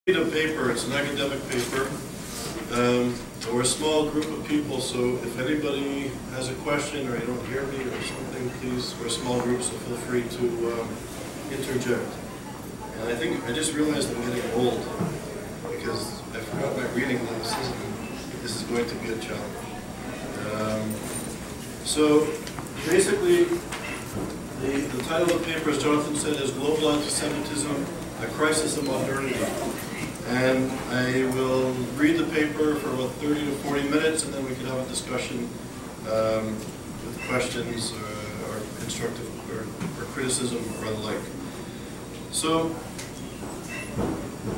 A paper, it's an academic paper. We're a small group of people, so if anybody has a question or you don't hear me or something, please, we're a small group, so feel free to interject. And I just realized I'm getting old because I forgot my reading glasses, and this is going to be a challenge. So basically, the title of the paper, as Jonathan said, is Global Anti-Semitism, a Crisis of Modernity. And I will read the paper for about 30 to 40 minutes, and then we can have a discussion with questions or constructive or criticism or the like. So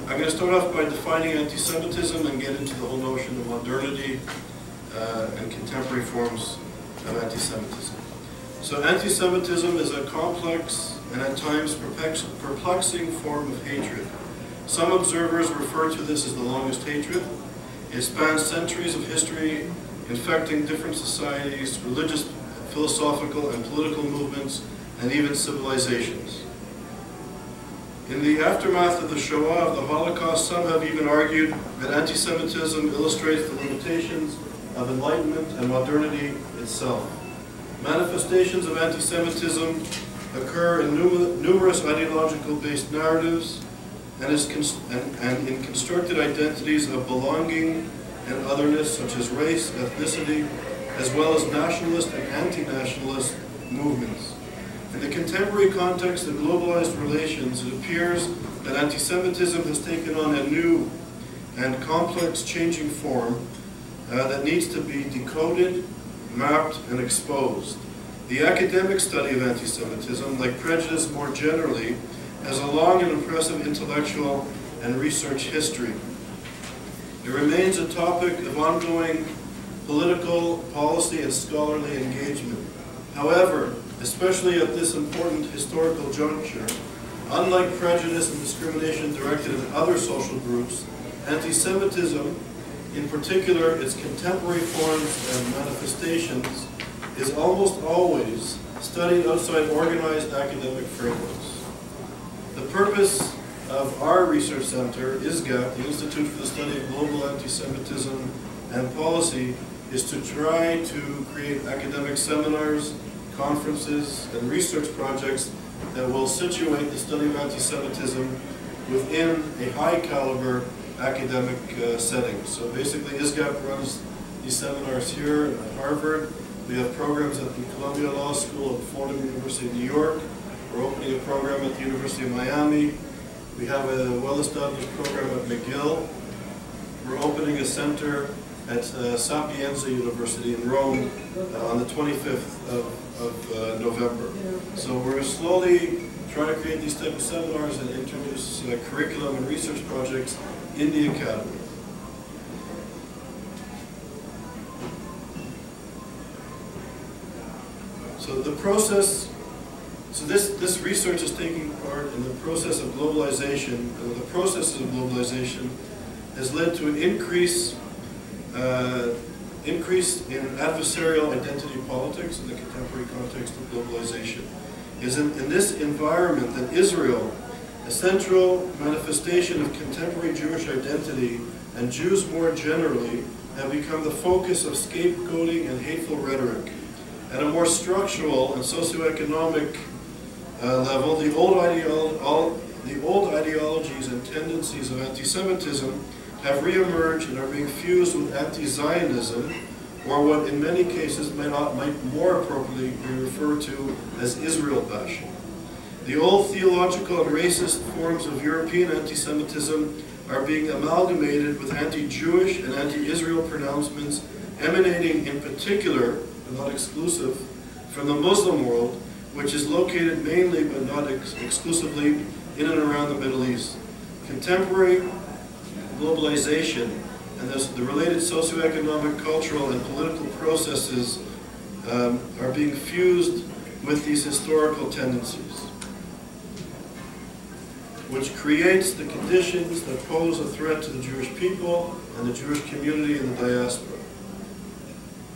I'm going to start off by defining anti-Semitism and get into the whole notion of modernity and contemporary forms of anti-Semitism. So anti-Semitism is a complex and at times perplexing form of hatred. Some observers refer to this as the longest hatred. It spans centuries of history, infecting different societies, religious, philosophical, and political movements, and even civilizations. In the aftermath of the Shoah, of the Holocaust, some have even argued that anti-Semitism illustrates the limitations of Enlightenment and modernity itself. Manifestations of anti-Semitism occur in numerous ideological-based narratives, and in constructed identities of belonging and otherness, such as race, ethnicity, as well as nationalist and anti-nationalist movements. In the contemporary context of globalized relations, it appears that anti-Semitism has taken on a new and complex changing form that needs to be decoded, mapped, and exposed. The academic study of anti-Semitism, like prejudice more generally, has a long and impressive intellectual and research history. It remains a topic of ongoing political, policy, and scholarly engagement. However, especially at this important historical juncture, unlike prejudice and discrimination directed at other social groups, anti-Semitism, in particular its contemporary forms and manifestations, is almost always studied outside organized academic frameworks. The purpose of our research center, ISGAP, the Institute for the Study of Global Anti-Semitism and Policy, is to try to create academic seminars, conferences, and research projects that will situate the study of anti-Semitism within a high-caliber academic setting. So basically, ISGAP runs these seminars here at Harvard. We have programs at the Columbia Law School at Fordham University of New York. We're opening a program at the University of Miami. We have a well-established program at McGill. We're opening a center at Sapienza University in Rome on the 25th of November. So we're slowly trying to create these type of seminars and introduce curriculum and research projects in the academy. So the process, this research is taking part in the process of globalization, and the processes of globalization has led to an increase in adversarial identity politics in the contemporary context of globalization. It is in this environment that Israel, a central manifestation of contemporary Jewish identity, and Jews more generally, have become the focus of scapegoating and hateful rhetoric. At a more structural and socioeconomic level, the old ideologies and tendencies of anti-Semitism have reemerged and are being fused with anti-Zionism, or what in many cases might more appropriately be referred to as Israel bashing. The old theological and racist forms of European anti-Semitism are being amalgamated with anti-Jewish and anti-Israel pronouncements emanating in particular, but not exclusive, from the Muslim world, which is located mainly but not exclusively in and around the Middle East. Contemporary globalization and the related socioeconomic, cultural, and political processes are being fused with these historical tendencies, which creates the conditions that pose a threat to the Jewish people and the Jewish community in the diaspora.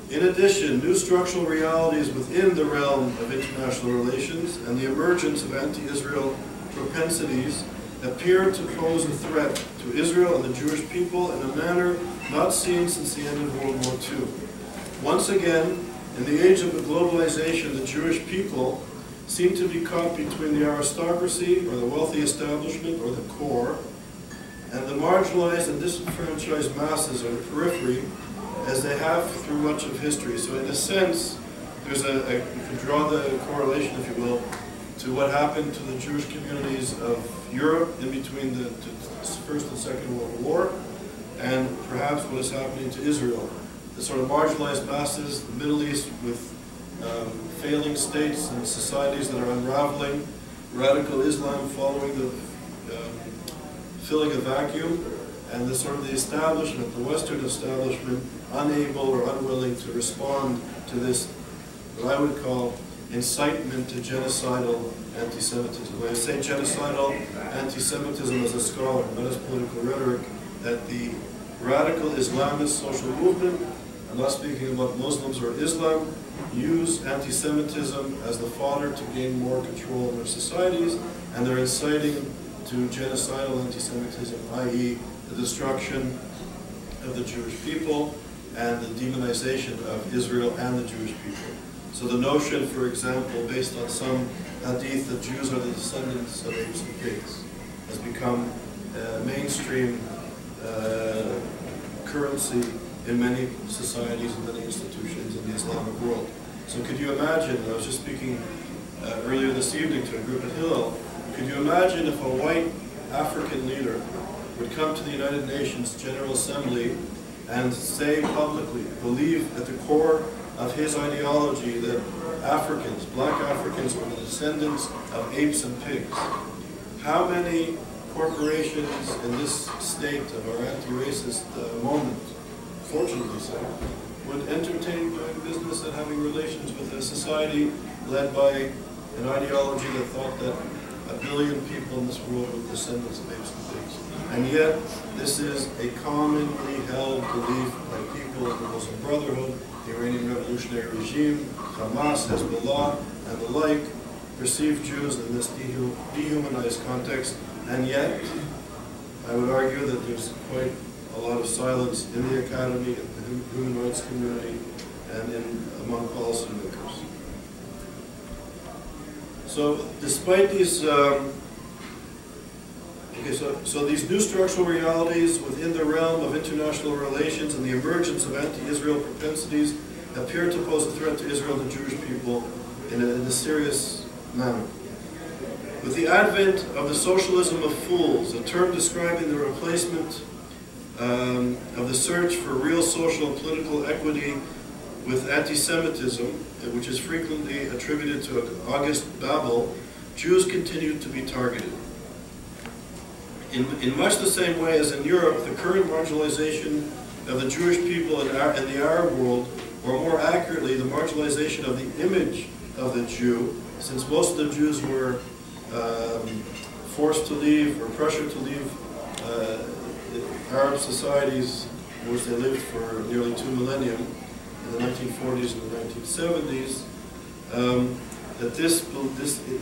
In addition, new structural realities within the realm of international relations and the emergence of anti-Israel propensities appear to pose a threat to Israel and the Jewish people in a manner not seen since the end of World War II. Once again, in the age of globalization, the Jewish people seem to be caught between the aristocracy, or the wealthy establishment, or the core, and the marginalized and disenfranchised masses, or the periphery, as they have through much of history. So in a sense, there's you can draw the correlation, if you will, to what happened to the Jewish communities of Europe in between the First and Second World War, and perhaps what is happening to Israel. The sort of marginalized masses, the Middle East with failing states and societies that are unraveling, radical Islam following the filling a vacuum, and the sort of the establishment, the Western establishment, unable or unwilling to respond to this, what I would call, incitement to genocidal anti-Semitism. When I say genocidal anti-Semitism as a scholar, not as political rhetoric, that the radical Islamist social movement, I'm not speaking about Muslims or Islam, use anti-Semitism as the fodder to gain more control in their societies, and they're inciting to genocidal anti-Semitism, i.e. the destruction of the Jewish people and the demonization of Israel and the Jewish people. So the notion, for example, based on some hadith that Jews are the descendants of apes and pigs, has become mainstream currency in many societies and many institutions in the Islamic world. So could you imagine, I was just speaking earlier this evening to a group at Hillel, could you imagine if a white African leader would come to the United Nations General Assembly and say publicly, believe at the core of his ideology that Africans, black Africans, are the descendants of apes and pigs? How many corporations in this state of our anti-racist moment, fortunately so, would entertain doing business and having relations with a society led by an ideology that thought that 1 billion people in this world were descendants of apes and pigs? And yet, this is a commonly held belief by people of the Muslim Brotherhood, the Iranian revolutionary regime, Hamas, Hezbollah, and the like, perceive Jews in this dehumanized context. And yet, I would argue that there's quite a lot of silence in the academy, in the human rights community, and among policymakers. So, despite these, so these new structural realities within the realm of international relations and the emergence of anti-Israel propensities appear to pose a threat to Israel and the Jewish people in a serious manner. With the advent of the socialism of fools, a term describing the replacement of the search for real social and political equity with anti-Semitism, which is frequently attributed to August Babel, Jews continue to be targeted. In much the same way as in Europe, the current marginalization of the Jewish people in the Arab world, or more accurately, the marginalization of the image of the Jew, since most of the Jews were forced to leave or pressured to leave Arab societies in which they lived for nearly 2 millennia in the 1940s and the 1970s, that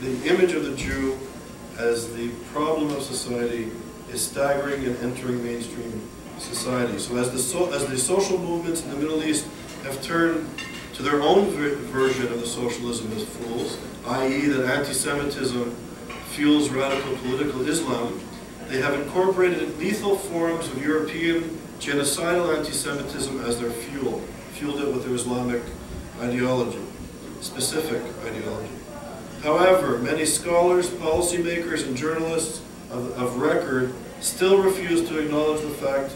the image of the Jew as the problem of society is staggering and entering mainstream society. So as the social movements in the Middle East have turned to their own version of the socialism as fools, i.e. that anti-Semitism fuels radical political Islam, they have incorporated lethal forms of European genocidal anti-Semitism as their fuel, fueled it with their Islamic ideology, specific ideology. However, many scholars, policymakers, and journalists of record still refuse to acknowledge the fact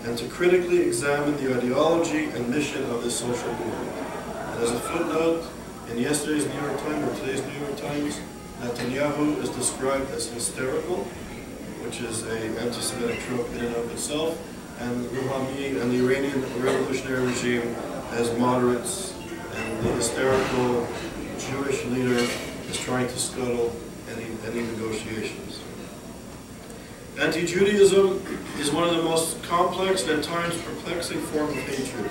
and to critically examine the ideology and mission of this social movement. And as a footnote, in yesterday's New York Times, or today's New York Times, Netanyahu is described as hysterical, which is an anti-Semitic trope in and of itself, and Rouhani and the Iranian revolutionary regime as moderates, and the hysterical Jewish leader is trying to scuttle any negotiations. Anti-Judaism is one of the most complex and at times perplexing forms of hatred.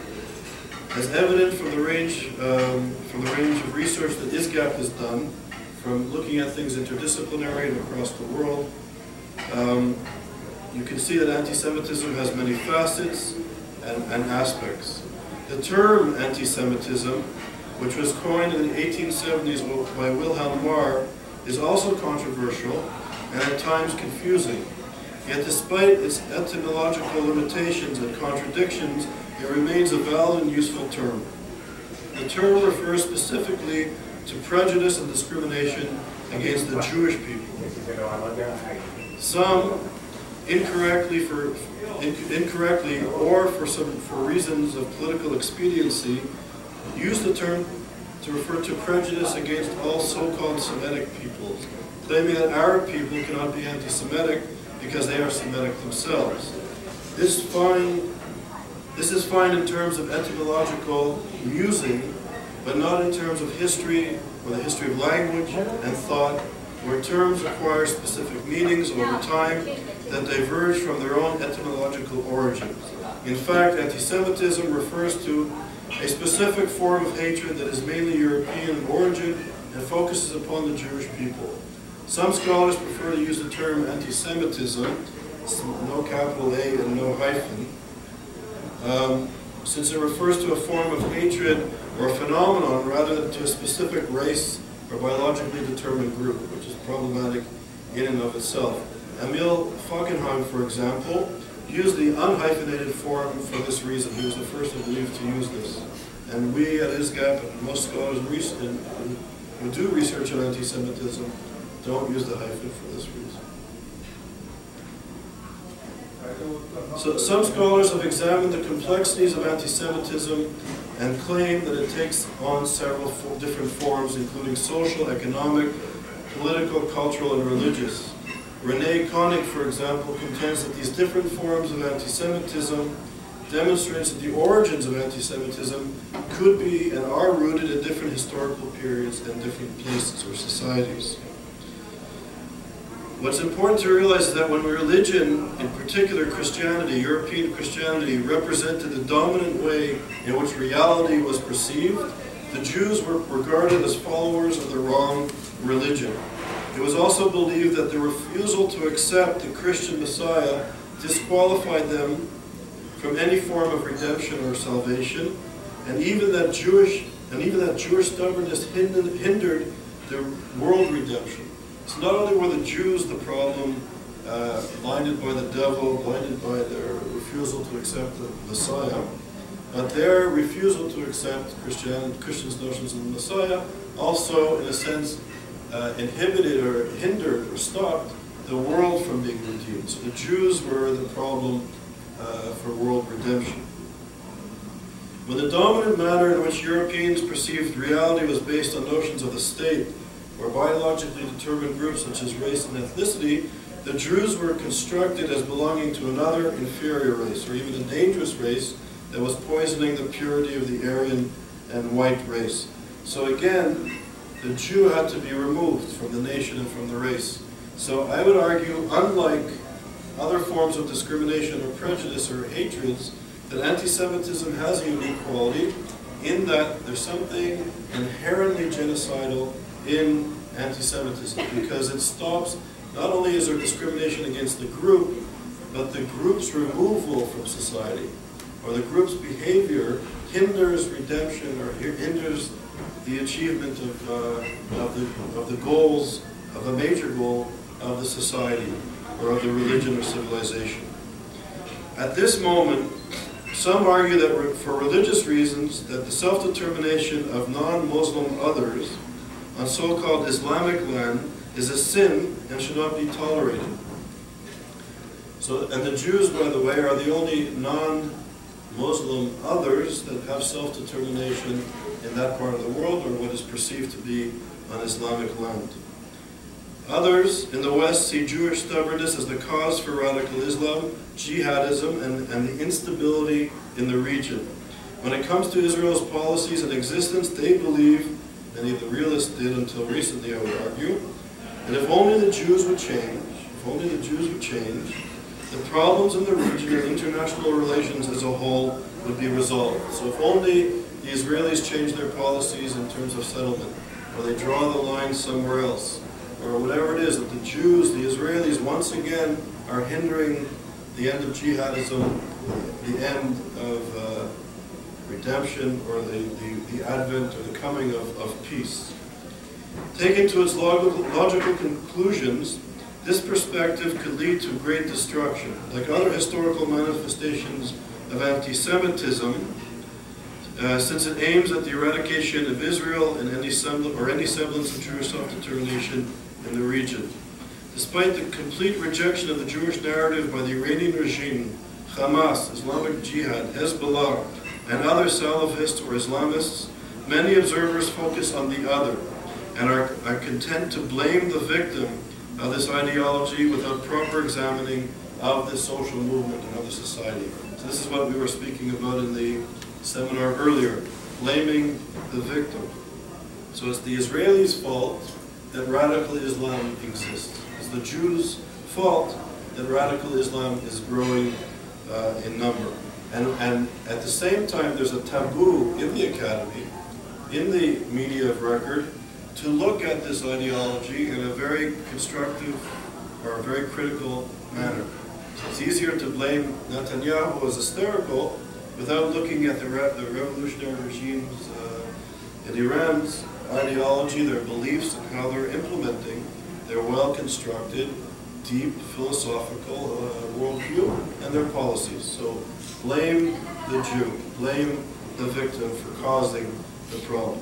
As evident from the range of research that ISGAP has done, from looking at things interdisciplinary and across the world, you can see that anti-Semitism has many facets and aspects. The term anti-Semitism, which was coined in the 1870s by Wilhelm Marr, is also controversial and at times confusing. Yet despite its etymological limitations and contradictions, it remains a valid and useful term. The term refers specifically to prejudice and discrimination against the Jewish people. Some, incorrectly or for reasons of political expediency, use the term to refer to prejudice against all so-called Semitic peoples, claiming that Arab people cannot be anti-Semitic because they are Semitic themselves. This is fine in terms of etymological musing, but not in terms of history or the history of language and thought, where terms acquire specific meanings over time that diverge from their own etymological origins. In fact, anti-Semitism refers to a specific form of hatred that is mainly European in origin and focuses upon the Jewish people. Some scholars prefer to use the term anti-Semitism, no capital A and no hyphen, since it refers to a form of hatred or a phenomenon rather than to a specific race or biologically determined group, which is problematic in and of itself. Emil Falkenhayn, for example, used the unhyphenated form for this reason. He was the first, I believe, to use this. And we at ISGAP, and most scholars who do research on anti-Semitism, don't use the hyphen for this reason. So some scholars have examined the complexities of anti-Semitism and claim that it takes on several different forms, including social, economic, political, cultural, and religious. René Koenig, for example, contends that these different forms of anti-Semitism demonstrates that the origins of anti-Semitism could be and are rooted in different historical periods and different places or societies. What's important to realize is that when religion, in particular Christianity, European Christianity, represented the dominant way in which reality was perceived, the Jews were regarded as followers of the wrong religion. It was also believed that the refusal to accept the Christian Messiah disqualified them from any form of redemption or salvation, and even that Jewish stubbornness hindered the world redemption. So not only were the Jews the problem, blinded by the devil, blinded by their refusal to accept the Messiah, but their refusal to accept Christians' notions of the Messiah also, in a sense, inhibited or hindered or stopped the world from being redeemed. So the Jews were the problem for world redemption. When the dominant manner in which Europeans perceived reality was based on notions of the state, or biologically determined groups such as race and ethnicity, the Jews were constructed as belonging to another inferior race, or even a dangerous race that was poisoning the purity of the Aryan and white race. So again, the Jew had to be removed from the nation and from the race. So I would argue, unlike other forms of discrimination or prejudice or hatreds, that anti-Semitism has a unique quality in that there's something inherently genocidal in anti-Semitism, because it stops, not only is there discrimination against the group, but the group's removal from society, or the group's behavior hinders redemption or hinders the achievement of the goals, of a major goal of the society, or of the religion or civilization. At this moment, some argue that for religious reasons, that the self-determination of non-Muslim others on so-called Islamic land is a sin and should not be tolerated. So, and the Jews, by the way, are the only non-Muslim others that have self-determination in that part of the world, or what is perceived to be on Islamic land. Others in the West see Jewish stubbornness as the cause for radical Islam, jihadism, and the instability in the region. When it comes to Israel's policies and existence, they believe, many of the realists did until recently, I would argue, that if only the Jews would change, the problems in the region and international relations as a whole would be resolved. So if only the Israelis change their policies in terms of settlement, or they draw the line somewhere else, or whatever it is, that the Jews, the Israelis, once again are hindering the end of jihadism, the end of redemption, or the advent or the coming of peace. Taken to its logical conclusions, this perspective could lead to great destruction. Like other historical manifestations of anti-Semitism, since it aims at the eradication of Israel and any semblance of Jewish self-determination in the region. Despite the complete rejection of the Jewish narrative by the Iranian regime, Hamas, Islamic Jihad, Hezbollah, and other Salafists or Islamists, many observers focus on the other and are content to blame the victim of this ideology without proper examining of the social movement and of the society. So this is what we were speaking about in the seminar earlier, blaming the victim. So it's the Israelis' fault that radical Islam exists. It's the Jews' fault that radical Islam is growing in number. And at the same time, there's a taboo in the academy, in the media of record, to look at this ideology in a very constructive or a very critical manner. It's easier to blame Netanyahu as hysterical without looking at the revolutionary regimes in Iran's ideology, their beliefs, and how they're implementing their well-constructed, deep philosophical worldview and their policies. So blame the Jew, blame the victim for causing the problem.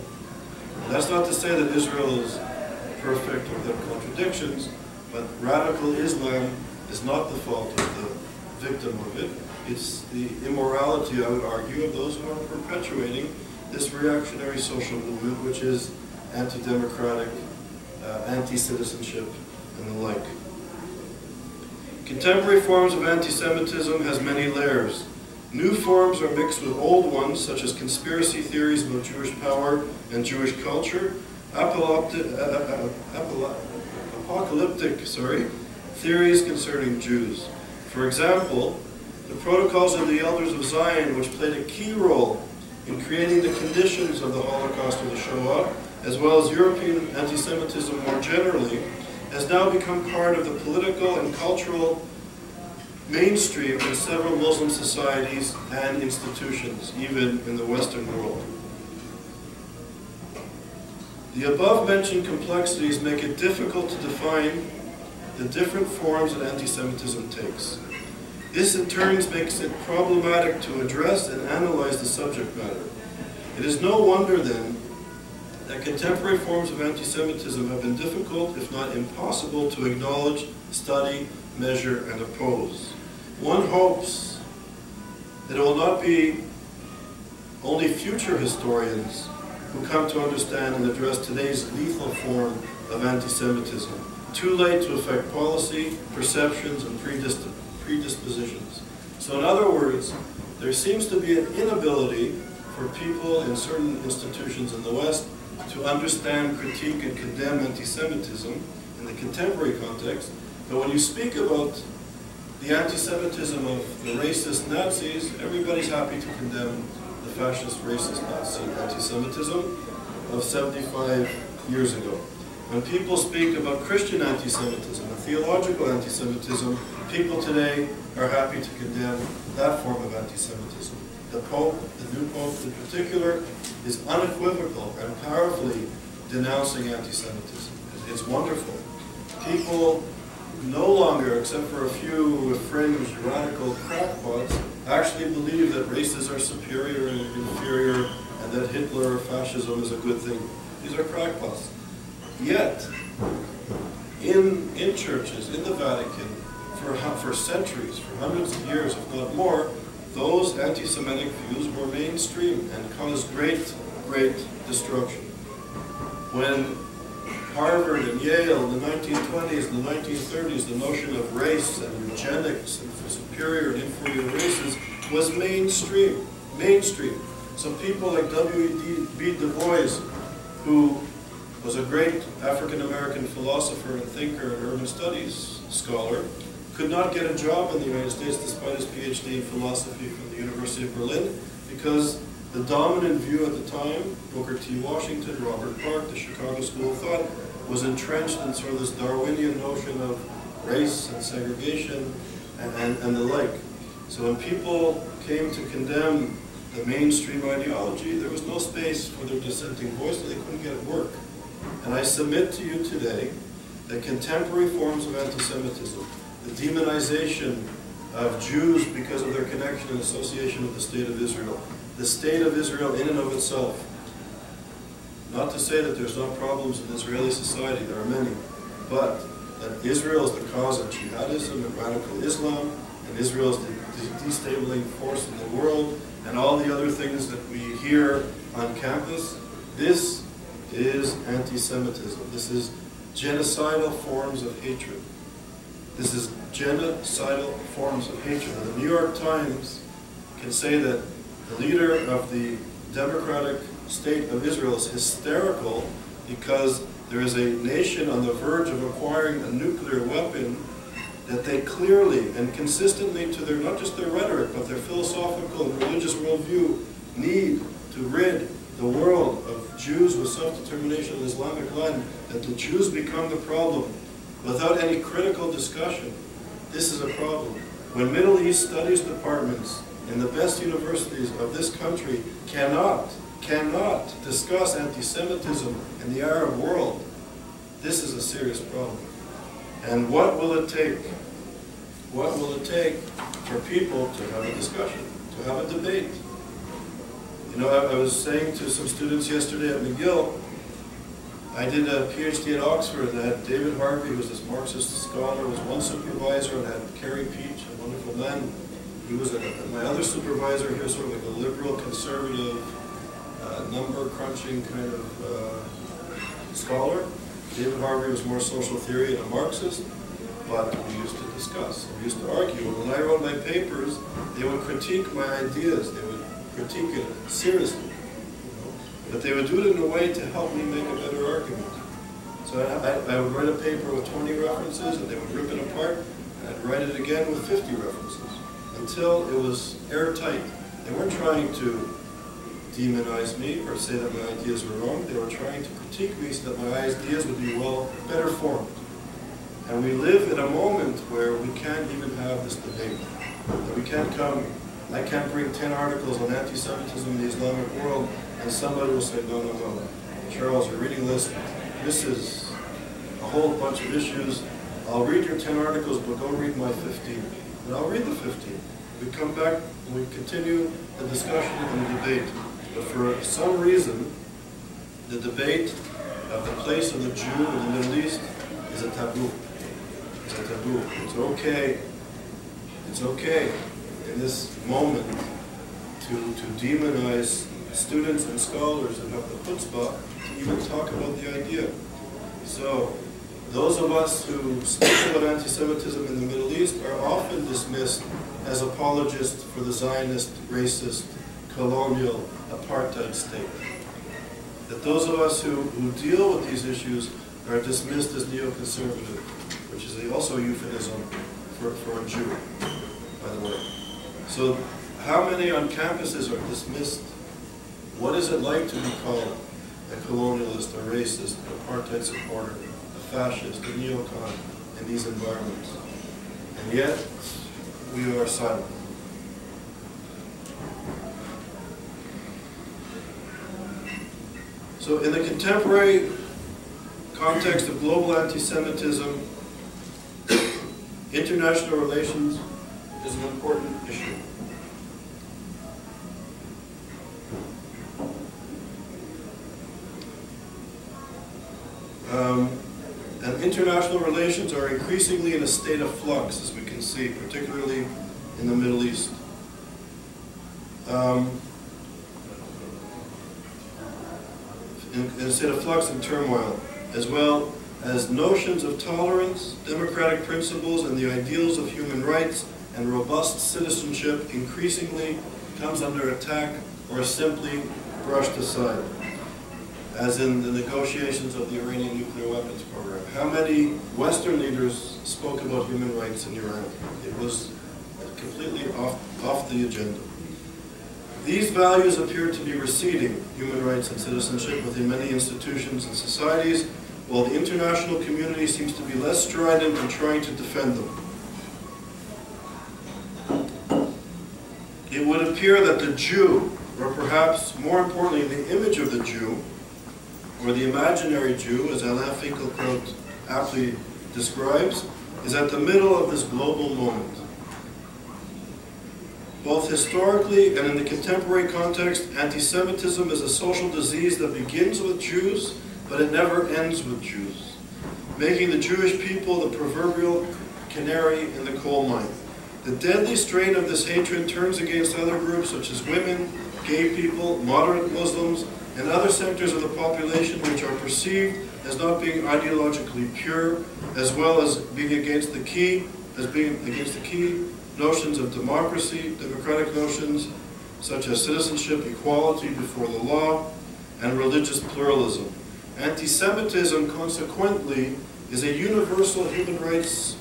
And that's not to say that Israel is perfect or without contradictions, but radical Islam is not the fault of the victim of it. It's the immorality, I would argue, of those who are perpetuating this reactionary social movement, which is anti-democratic, anti-citizenship, and the like. Contemporary forms of anti-Semitism has many layers. New forms are mixed with old ones, such as conspiracy theories about Jewish power and Jewish culture, apocalyptic theories concerning Jews. For example, the Protocols of the Elders of Zion, which played a key role in creating the conditions of the Holocaust or the Shoah, as well as European anti-Semitism more generally, has now become part of the political and cultural mainstream in several Muslim societies and institutions, even in the Western world. The above-mentioned complexities make it difficult to define the different forms that anti-Semitism takes. This in turn makes it problematic to address and analyze the subject matter. It is no wonder then that contemporary forms of anti-Semitism have been difficult, if not impossible, to acknowledge, study, measure, and oppose. One hopes that it will not be only future historians who come to understand and address today's lethal form of anti-Semitism, too late to affect policy, perceptions, and predispositions. So in other words, there seems to be an inability for people in certain institutions in the West to understand, critique, and condemn anti-Semitism in the contemporary context. But when you speak about the anti-Semitism of the racist Nazis, everybody's happy to condemn the fascist, racist Nazi anti-Semitism of 75 years ago. When people speak about Christian anti-Semitism and theological anti-Semitism, people today are happy to condemn that form of anti-Semitism. The Pope, the new Pope in particular, is unequivocal and powerfully denouncing anti-Semitism. It's wonderful. People no longer, except for a few fringe radical crackpots, actually believe that races are superior and inferior and that Hitler or fascism is a good thing. These are crackpots. Yet, in churches, in the Vatican, for centuries, for hundreds of years, if not more, those anti-Semitic views were mainstream and caused great, great destruction. When Harvard and Yale in the 1920s and the 1930s, the notion of race and eugenics and for superior and inferior races was mainstream. So people like W.E.B. Du Bois, who was a great African-American philosopher and thinker and urban studies scholar, could not get a job in the United States despite his PhD in philosophy from the University of Berlin because the dominant view at the time, Booker T. Washington, Robert Park, the Chicago School of Thought, was entrenched in sort of this Darwinian notion of race and segregation and the like. So when people came to condemn the mainstream ideology, there was no space for their dissenting voice, and they couldn't get it work. And I submit to you today that contemporary forms of anti-Semitism, the demonization of Jews because of their connection and association with the State of Israel, the State of Israel in and of itself, not to say that there's not problems in Israeli society, there are many, but that Israel is the cause of jihadism and radical Islam, and Israel is the destabilizing force in the world, and all the other things that we hear on campus. This is anti-Semitism. This is genocidal forms of hatred. This is genocidal forms of hatred. And the New York Times can say that the leader of the Democratic State of Israel is hysterical because there is a nation on the verge of acquiring a nuclear weapon that they clearly and consistently to their, not just their rhetoric, but their philosophical and religious worldview, need to rid the world of Jews with self-determination in Islamic land, that the Jews become the problem without any critical discussion. This is a problem. When Middle East studies departments in the best universities of this country cannot discuss anti-Semitism in the Arab world, this is a serious problem. And what will it take? What will it take for people to have a discussion, to have a debate? You know, I was saying to some students yesterday at McGill, I did a PhD at Oxford that had David Harvey, who was this Marxist scholar, was one supervisor, and had Kerry Peach, a wonderful man. He was my other supervisor. He was sort of like a liberal, conservative, number crunching kind of scholar. David Harvey was more social theory and a Marxist, but we used to discuss, we used to argue. And when I wrote my papers, they would critique my ideas, they would critique it seriously, you know? But they would do it in a way to help me make a better argument. So I would write a paper with 20 references, and they would rip it apart, and I'd write it again with 50 references, until it was airtight. They weren't trying to demonize me or say that my ideas were wrong. They were trying to critique me so that my ideas would be better formed. And we live in a moment where we can't even have this debate. That we can't come, I can't bring 10 articles on anti-Semitism in the Islamic world, and somebody will say, no, no, no, Charles, you're reading this. This is a whole bunch of issues. I'll read your 10 articles, but go read my 15. And I'll read the 15. We come back and we continue the discussion and the debate. But for some reason, the debate of the place of the Jew in the Middle East is a taboo. It's a taboo. It's okay in this moment to demonize students and scholars and have the chutzpah to even talk about the idea. So, those of us who speak about anti-Semitism in the Middle East are often dismissed as apologists for the Zionist, racist, colonial, apartheid state. That those of us who deal with these issues are dismissed as neoconservative, which is also a euphemism for a Jew, by the way. So how many on campuses are dismissed? What is it like to be called a colonialist, a racist, an apartheid supporter, a fascist, a neocon in these environments? And yet, we are silent. So in the contemporary context of global anti-Semitism, international relations is an important issue. And international relations are increasingly in a state of flux, as we can see, particularly in the Middle East. In a state of flux and turmoil, as well as notions of tolerance, democratic principles, and the ideals of human rights and robust citizenship increasingly comes under attack or simply brushed aside, as in the negotiations of the Iranian nuclear weapons program. How many Western leaders spoke about human rights in Iran? It was completely off the agenda. These values appear to be receding, human rights and citizenship, within many institutions and societies, while the international community seems to be less strident in trying to defend them. it would appear that the Jew, or perhaps more importantly the image of the Jew, or the imaginary Jew, as Alain Finkielkraut aptly describes, is at the middle of this global moment. Both historically and in the contemporary context, anti-Semitism is a social disease that begins with Jews, but it never ends with Jews, making the Jewish people the proverbial canary in the coal mine. The deadly strain of this hatred turns against other groups such as women, gay people, moderate Muslims, and other sectors of the population which are perceived as not being ideologically pure, as well as being against the key notions of democracy, democratic notions such as citizenship, equality before the law, and religious pluralism. Anti-Semitism, consequently, is a universal human rights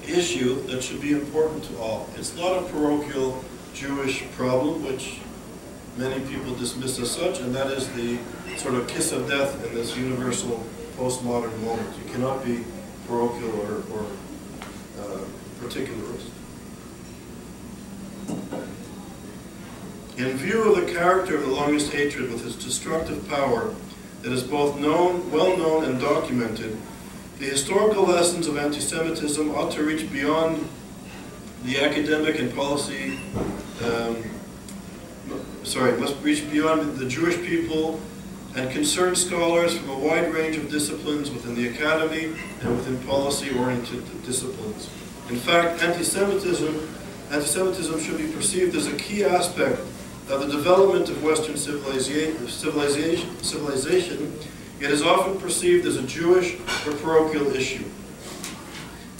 issue that should be important to all. It's not a parochial Jewish problem, which many people dismiss as such, and that is the sort of kiss of death in this universal postmodern moment. You cannot be parochial or particularist. In view of the character of the longest hatred with its destructive power that is both well known and documented, the historical lessons of anti-Semitism ought to reach beyond the academic and policy, must reach beyond the Jewish people and concern scholars from a wide range of disciplines within the academy and within policy-oriented disciplines. In fact, anti-Semitism should be perceived as a key aspect of the development of Western civilization. It is often perceived as a Jewish or parochial issue.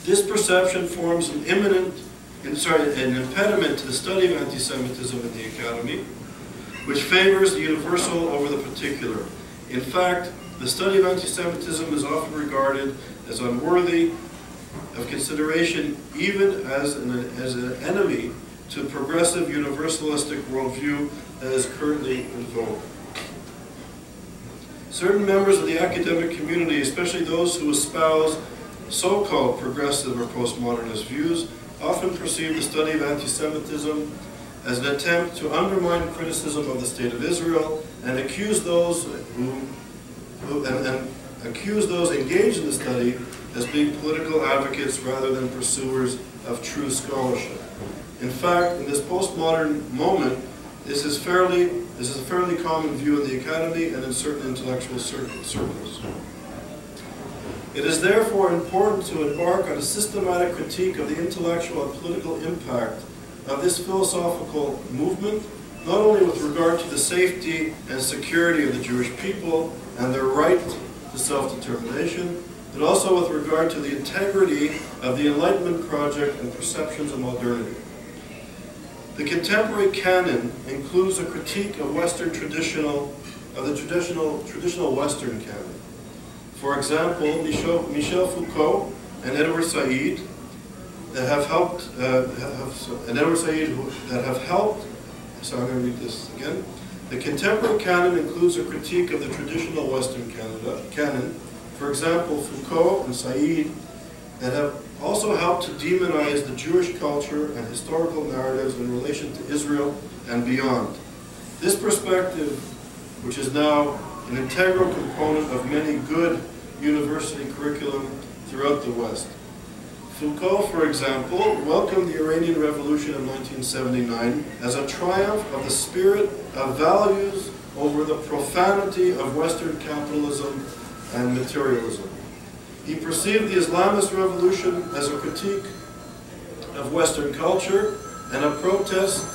This perception forms an impediment to the study of anti-Semitism in the academy, which favors the universal over the particular. In fact, the study of anti-Semitism is often regarded as unworthy of consideration, even as an enemy to the progressive universalistic worldview that is currently in vogue. Certain members of the academic community, especially those who espouse so-called progressive or postmodernist views, often perceive the study of anti-Semitism as an attempt to undermine criticism of the State of Israel and accuse those engaged in the study as being political advocates rather than pursuers of true scholarship. In fact, in this postmodern moment, this is a fairly common view in the academy and in certain intellectual circles. It is therefore important to embark on a systematic critique of the intellectual and political impact of this philosophical movement, not only with regard to the safety and security of the Jewish people and their right to self-determination, but also with regard to the integrity of the Enlightenment project and perceptions of modernity. The contemporary canon includes a critique of the traditional Western canon. For example, Michel Foucault and Edward Said that have helped. So I'm going to read this again. The contemporary canon includes a critique of the traditional Western canon. For example, Foucault and Said that have also helped to demonize the Jewish culture and historical narratives in relation to Israel and beyond. This perspective, which is now an integral component of many good university curriculum throughout the West. Foucault, for example, welcomed the Iranian Revolution of 1979 as a triumph of the spirit of values over the profanity of Western capitalism and materialism. He perceived the Islamist revolution as a critique of Western culture and a protest.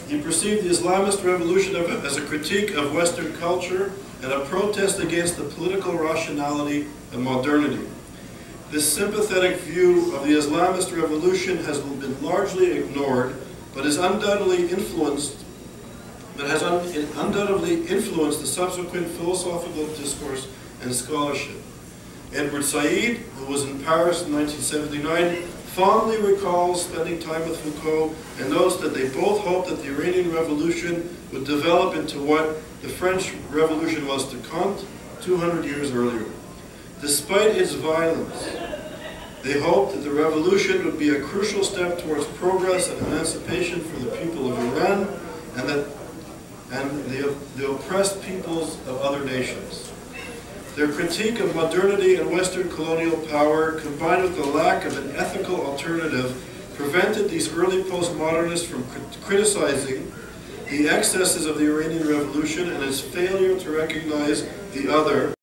He perceived the Islamist revolution as a critique of Western culture and a protest against the political rationality of modernity. This sympathetic view of the Islamist revolution has been largely ignored, but has undoubtedly influenced the subsequent philosophical discourse and scholarship. Edward Said, who was in Paris in 1979, fondly recalls spending time with Foucault and notes that they both hoped that the Iranian Revolution would develop into what the French Revolution was to Kant 200 years earlier. Despite its violence, They hoped that the revolution would be a crucial step towards progress and emancipation for the people of Iran and the oppressed peoples of other nations. Their critique of modernity and Western colonial power, combined with the lack of an ethical alternative, prevented these early postmodernists from criticizing the excesses of the Iranian Revolution and its failure to recognize the other